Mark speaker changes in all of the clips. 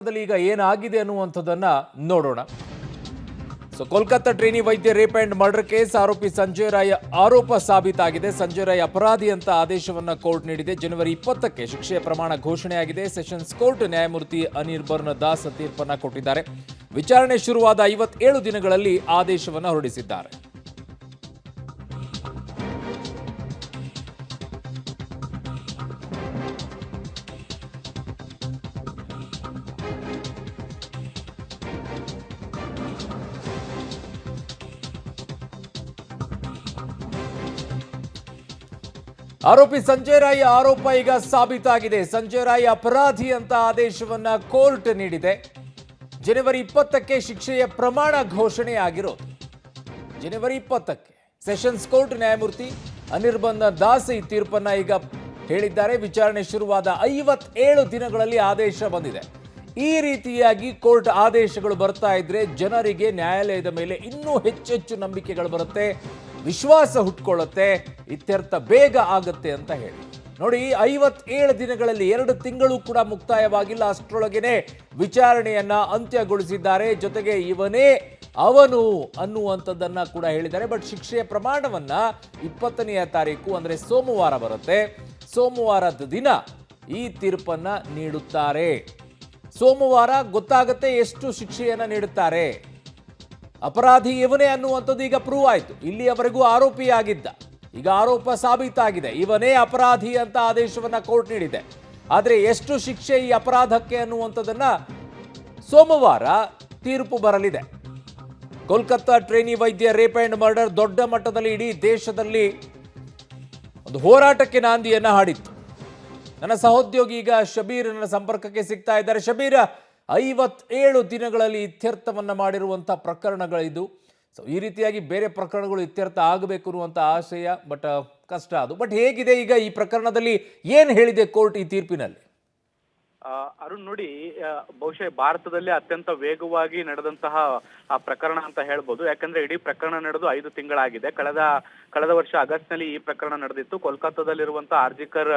Speaker 1: ಈಗ ಏನಾಗಿದೆ ಅನ್ನುವಂಥದ್ದನ್ನ ನೋಡೋಣ. ಕೋಲ್ಕತ್ತಾ ಟ್ರೇನಿ ವೈದ್ಯ ರೇಪ್ ಅಂಡ್ ಮರ್ಡರ್ ಕೇಸ್ ಆರೋಪಿ ಸಂಜಯ್ ರಾಯ್ ಆರೋಪ ಸಾಬೀತಾಗಿದೆ. ಸಂಜಯ್ ರಾಯ್ ಅಪರಾಧಿ ಅಂತ ಆದೇಶವನ್ನ ಕೋರ್ಟ್ ನೀಡಿದೆ. ಜನವರಿ 20ಕ್ಕೆ ಶಿಕ್ಷೆಯ ಪ್ರಮಾಣ ಘೋಷಣೆಯಾಗಿದೆ. ಸೆಷನ್ಸ್ ಕೋರ್ಟ್ ನ್ಯಾಯಮೂರ್ತಿ ಅನಿರ್ಬನ್ ದಾಸ್ ತೀರ್ಪನ್ನ ಕೊಟ್ಟಿದ್ದಾರೆ. ವಿಚಾರಣೆ ಶುರುವಾದ 57 ದಿನಗಳಲ್ಲಿ ಆದೇಶವನ್ನ ಹೊರಡಿಸಿದ್ದಾರೆ. ಆರೋಪಿ ಸಂಜಯ್ ರಾಯ್ ಆರೋಪ ಈಗ ಸಾಬೀತಾಗಿದೆ. ಸಂಜಯ್ ರಾಯ್ ಅಪರಾಧಿ ಅಂತ ಆದೇಶವನ್ನ ಕೋರ್ಟ್ ನೀಡಿದೆ. ಜನವರಿ 20ಕ್ಕೆ ಶಿಕ್ಷೆಯ ಪ್ರಮಾಣ ಘೋಷಣೆಯಾಗಿರೋದು. ಜನವರಿ 20ಕ್ಕೆ ಸೆಷನ್ಸ್ ಕೋರ್ಟ್ ನ್ಯಾಯಮೂರ್ತಿ ಅನಿರ್ಬನ್ ದಾಸ್ ಈ ತೀರ್ಪನ್ನ ಈಗ ಹೇಳಿದ್ದಾರೆ. ವಿಚಾರಣೆ ಶುರುವಾದ 57 ದಿನಗಳಲ್ಲಿ ಆದೇಶ ಬಂದಿದೆ. ಈ ರೀತಿಯಾಗಿ ಕೋರ್ಟ್ ಆದೇಶಗಳು ಬರ್ತಾ ಇದ್ರೆ ಜನರಿಗೆ ನ್ಯಾಯಾಲಯದ ಮೇಲೆ ಇನ್ನೂ ಹೆಚ್ಚೆಚ್ಚು ನಂಬಿಕೆಗಳು ಬರುತ್ತೆ, ವಿಶ್ವಾಸ ಹುಟ್ಕೊಳ್ಳುತ್ತೆ, ಇತ್ಯರ್ಥ ಬೇಗ ಆಗುತ್ತೆ ಅಂತ ಹೇಳಿ. ನೋಡಿ, 57 ದಿನಗಳಲ್ಲಿ 2 ತಿಂಗಳು ಕೂಡ ಮುಕ್ತಾಯವಾಗಿಲ್ಲ. ಅಷ್ಟರೊಳಗೇನೆ ವಿಚಾರಣೆಯನ್ನ ಅಂತ್ಯಗೊಳಿಸಿದ್ದಾರೆ. ಜೊತೆಗೆ ಇವನೇ ಅವನು ಅನ್ನುವಂಥದ್ದನ್ನ ಕೂಡ ಹೇಳಿದ್ದಾರೆ. ಬಟ್ ಶಿಕ್ಷೆಯ ಪ್ರಮಾಣವನ್ನ 20ನೆಯ ತಾರೀಕು ಅಂದ್ರೆ ಸೋಮವಾರ ಬರುತ್ತೆ. ಸೋಮವಾರದ ದಿನ ಈ ತೀರ್ಪನ್ನ ನೀಡುತ್ತಾರೆ. ಸೋಮವಾರ ಗೊತ್ತಾಗುತ್ತೆ ಎಷ್ಟು ಶಿಕ್ಷೆಯನ್ನ ನೀಡುತ್ತಾರೆ. ಅಪರಾಧಿ ಇವನೇ ಅನ್ನುವಂಥದ್ದು ಈಗ ಪ್ರೂವ್ ಆಯಿತು. ಇಲ್ಲಿಯವರೆಗೂ ಆರೋಪಿಯಾಗಿದ್ದ, ಈಗ ಆರೋಪ ಸಾಬೀತಾಗಿದೆ. ಇವನೇ ಅಪರಾಧಿ ಅಂತ ಆದೇಶವನ್ನ ಕೋರ್ಟ್ ನೀಡಿದೆ. ಆದರೆ ಎಷ್ಟು ಶಿಕ್ಷೆ ಈ ಅಪರಾಧಕ್ಕೆ ಅನ್ನುವಂಥದ್ದನ್ನ ಸೋಮವಾರ ತೀರ್ಪು ಬರಲಿದೆ. ಕೋಲ್ಕತ್ತಾ ಟ್ರೇನಿ ವೈದ್ಯ ರೇಪ್ ಅಂಡ್ ಮರ್ಡರ್ ದೊಡ್ಡ ಮಟ್ಟದಲ್ಲಿ ಇಡೀ ದೇಶದಲ್ಲಿ ಒಂದು ಹೋರಾಟಕ್ಕೆ ನಾಂದಿಯನ್ನ ಹಾಡಿತ್ತು. ನನ್ನ ಸಹೋದ್ಯೋಗಿ ಈಗ ಶಬೀರ್ ನನ್ನ ಸಂಪರ್ಕಕ್ಕೆ ಸಿಗ್ತಾ ಇದ್ದಾರೆ. ಶಬೀರ್, 57 ದಿನಗಳಲ್ಲಿ ಇತ್ಯರ್ಥವನ್ನ ಮಾಡಿರುವಂತಹ ಪ್ರಕರಣಗಳಿದು. ಸೊ ಈ ರೀತಿಯಾಗಿ ಬೇರೆ ಪ್ರಕರಣಗಳು ಇತ್ಯರ್ಥ ಆಗಬೇಕು ಅನ್ನುವಂಥ ಆಶಯ, ಬಟ್ ಕಷ್ಟ ಅದು. ಬಟ್ ಹೇಗಿದೆ ಈಗ ಈ ಪ್ರಕರಣದಲ್ಲಿ, ಏನು ಹೇಳಿದೆ ಕೋರ್ಟ್ ಈ ತೀರ್ಪಿನಲ್ಲಿ?
Speaker 2: ಅರುಣ್, ನೋಡಿ, ಬಹುಶಃ ಭಾರತದಲ್ಲಿ ಅತ್ಯಂತ ವೇಗವಾಗಿ ನಡೆದಂತಹ ಆ ಪ್ರಕರಣ ಅಂತ ಹೇಳ್ಬೋದು. ಯಾಕಂದ್ರೆ ಇಡೀ ಪ್ರಕರಣ ನಡೆದು 5 ತಿಂಗಳಾಗಿದೆ. ಕಳೆದ ವರ್ಷ ಆಗಸ್ಟ್ನಲ್ಲಿ ಈ ಪ್ರಕರಣ ನಡೆದಿತ್ತು. ಕೋಲ್ಕತ್ತಾದಲ್ಲಿರುವಂತಹ ಆರ್ಜಿಕರ್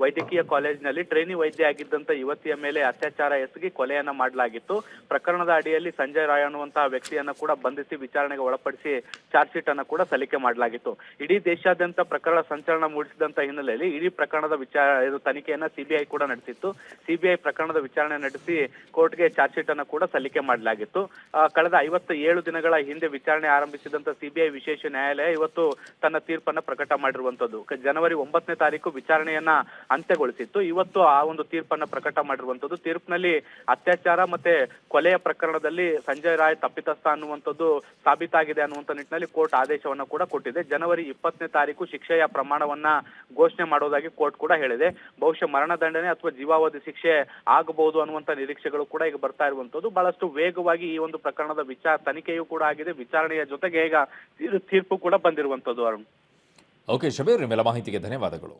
Speaker 2: ವೈದ್ಯಕೀಯ ಕಾಲೇಜಿನಲ್ಲಿ ಟ್ರೇನಿ ವೈದ್ಯ ಆಗಿದ್ದಂತ ಯುವತಿಯ ಮೇಲೆ ಅತ್ಯಾಚಾರ ಎಸಗಿ ಕೊಲೆಯನ್ನ ಮಾಡಲಾಗಿತ್ತು. ಪ್ರಕರಣದ ಅಡಿಯಲ್ಲಿ ಸಂಜಯ್ ರಾಯ್ ಅನ್ನುವಂತಹ ವ್ಯಕ್ತಿಯನ್ನ ಕೂಡ ಬಂಧಿಸಿ ವಿಚಾರಣೆಗೆ ಒಳಪಡಿಸಿ ಚಾರ್ಜ್ ಶೀಟ್ ಅನ್ನ ಕೂಡ ಸಲ್ಲಿಕೆ ಮಾಡಲಾಗಿತ್ತು. ಇಡೀ ದೇಶಾದ್ಯಂತ ಪ್ರಕರಣ ಸಂಚಲನ ಮೂಡಿಸಿದಂತ ಹಿನ್ನೆಲೆಯಲ್ಲಿ ಇಡೀ ಪ್ರಕರಣದ ತನಿಖೆಯನ್ನ ಸಿಬಿಐ ಕೂಡ ನಡೆಸಿತ್ತು. ಸಿಬಿಐ ಪ್ರಕರಣದ ವಿಚಾರಣೆ ನಡೆಸಿ ಕೋರ್ಟ್ಗೆ ಚಾರ್ಜ್ ಶೀಟ್ ಅನ್ನು ಕೂಡ ಸಲ್ಲಿಕೆ ಮಾಡಲಾಗಿತ್ತು. ಕಳೆದ 57 ದಿನಗಳ ಹಿಂದೆ ವಿಚಾರಣೆ ಆರಂಭಿಸಿದಂತ ಸಿಬಿಐ ವಿಶೇಷ ನ್ಯಾಯಾಲಯ ಇವತ್ತು ತನ್ನ ತೀರ್ಪನ್ನ ಪ್ರಕಟ ಮಾಡಿರುವಂತದ್ದು. ಜನವರಿ 9ನೇ ತಾರೀಕು ವಿಚಾರಣೆಯನ್ನ ಅಂತ್ಯಗೊಳಿಸಿತ್ತು. ಇವತ್ತು ಆ ಒಂದು ತೀರ್ಪನ್ನ ಪ್ರಕಟ ಮಾಡಿರುವಂತದ್ದು. ತೀರ್ಪಿನಲ್ಲಿ ಅತ್ಯಾಚಾರ ಮತ್ತೆ ಕೊಲೆಯ ಪ್ರಕರಣದಲ್ಲಿ ಸಂಜಯ್ ರಾಯ್ ತಪ್ಪಿತಸ್ಥ ಅನ್ನುವಂಥದ್ದು ಸಾಬೀತಾಗಿದೆ ಅನ್ನುವಂಥ ನಿಟ್ಟಿನಲ್ಲಿ ಕೋರ್ಟ್ ಆದೇಶವನ್ನ ಕೂಡ ಕೊಟ್ಟಿದೆ. ಜನವರಿ 20ನೇ ತಾರೀಕು ಶಿಕ್ಷೆಯ ಪ್ರಮಾಣವನ್ನ ಘೋಷಣೆ ಮಾಡೋದಾಗಿ ಕೋರ್ಟ್ ಕೂಡ ಹೇಳಿದೆ. ಬಹುಶಃ ಮರಣದಂಡನೆ ಅಥವಾ ಜೀವಾವಧಿ ಶಿಕ್ಷೆ ಆಗಬಹುದು ಅನ್ನುವಂತ ನಿರೀಕ್ಷೆಗಳು ಕೂಡ ಈಗ ಬರ್ತಾ ಇರುವಂತದ್ದು. ಬಹಳಷ್ಟು ವೇಗವಾಗಿ ಈ ಒಂದು ಪ್ರಕರಣದ ತನಿಖೆಯೂ ಕೂಡ ಆಗಿದೆ. ವಿಚಾರಣೆಯ ಜೊತೆಗೆ ಈಗ ತೀರ್ಪು ಕೂಡ ಬಂದಿರುವಂತದ್ದು. ಅರುಣ್,
Speaker 1: ಓಕೆ ಶಬೀರ್, ನಿಮ್ಮೆಲ್ಲ ಮಾಹಿತಿಗೆ ಧನ್ಯವಾದಗಳು.